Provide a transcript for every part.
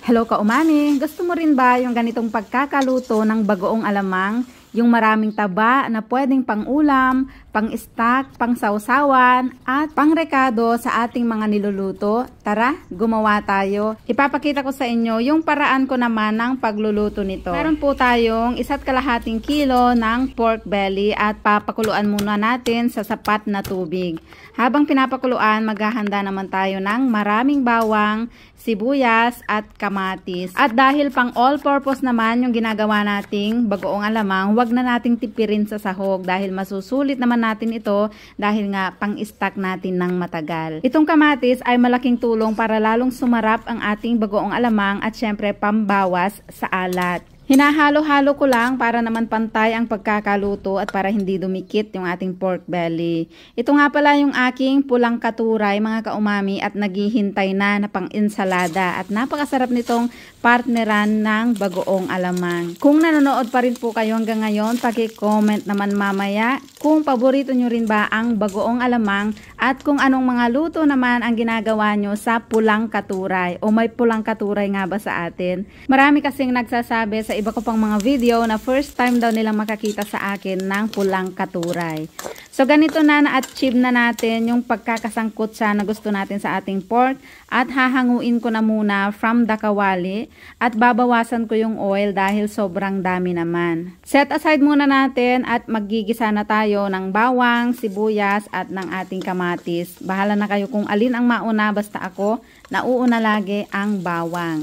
Hello ka-umami! Gusto mo rin ba yung ganitong pagkakaluto ng bagoong alamang? Yung maraming taba na pwedeng pang-ulam, pang-stock, pang-sausawan, at pang-rekado sa ating mga niluluto? Tara, gumawa tayo. Ipapakita ko sa inyo yung paraan ko naman ng pagluluto nito. Meron po tayong 1.5 kilo ng pork belly at papakuluan muna natin sa sapat na tubig. Habang pinapakuluan, maghahanda naman tayo ng maraming bawang, sibuyas at kamatis. At dahil pang all-purpose naman yung ginagawa nating bagoong alamang, wag na nating tipirin sa sahog dahil masusulit naman natin ito dahil nga pang-stack natin ng matagal. Itong kamatis ay malaking tulong para lalong sumarap ang ating bagoong alamang at syempre pambawas sa alat. Hinahalo-halo ko lang para naman pantay ang pagkakaluto at para hindi dumikit yung ating pork belly. Ito nga pala yung aking pulang katuray mga kaumami at naghihintay na pang-insalada at napakasarap nitong partneran ng bagoong alamang. Kung nanonood pa rin po kayo hanggang ngayon, paki-comment naman mamaya kung paborito nyo rin ba ang bagoong alamang at kung anong mga luto naman ang ginagawa nyo sa pulang katuray o may pulang katuray nga ba sa atin. Marami kasing nagsasabi sa iba ko pang mga video na first time daw nilang makakita sa akin ng pulang katuray. So ganito na-achieve na natin yung pagkakasangkot sa na gusto natin sa ating pork at hahanguin ko na muna from the kawali at babawasan ko yung oil dahil sobrang dami naman. Set aside muna natin at maggigisa na tayo ng bawang, sibuyas at ng ating kamatis. Bahala na kayo kung alin ang mauna, basta ako nauuna lagi ang bawang.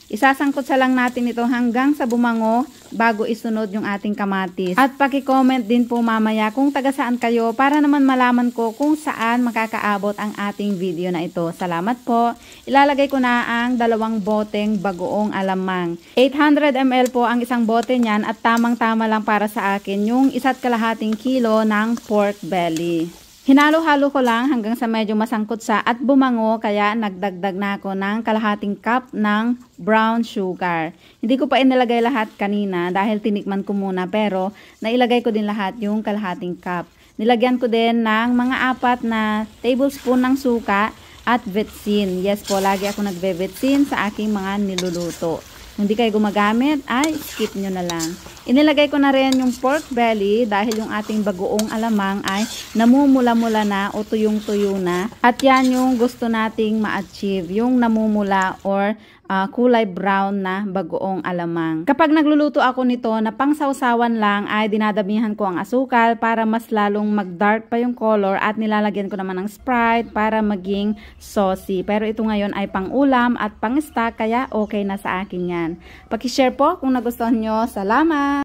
Isasangkot sa lang natin ito hanggang sa bumango bago isunod yung ating kamatis. At paki-comment din po mamaya kung taga saan kayo para naman malaman ko kung saan makakaabot ang ating video na ito. Salamat po. Ilalagay ko na ang 2 boteng bagoong alamang. 800 ml po ang isang bote niyan at tamang-tama lang para sa akin yung 1.5 kilo ng pork belly. Hinalo-halo ko lang hanggang sa medyo masangkot sa at bumango kaya nagdagdag na ako ng 1/2 cup ng brown sugar. Hindi ko pa inilagay lahat kanina dahil tinikman ko muna pero nailagay ko din lahat yung 1/2 cup. Nilagyan ko din ng mga 4 na tablespoon ng suka at vetsin. Yes po, lagi ako nagve-vetsin sa aking mga niluluto. Kung hindi kayo gumagamit, ay skip nyo na lang. Inilagay ko na rin yung pork belly dahil yung ating bagoong alamang ay namumula-mula na o tuyong-tuyo na. At yan yung gusto nating ma-achieve, yung namumula or kulay brown na bagoong alamang. Kapag nagluluto ako nito na pangsawsawan lang ay dinadamihan ko ang asukal para mas lalong mag-dark pa yung color at nilalagyan ko naman ng Sprite para maging saucy. Pero ito ngayon ay pang-ulam at pang-stock kaya okay na sa akin yan. Paki-share po kung nagustuhan nyo. Salamat!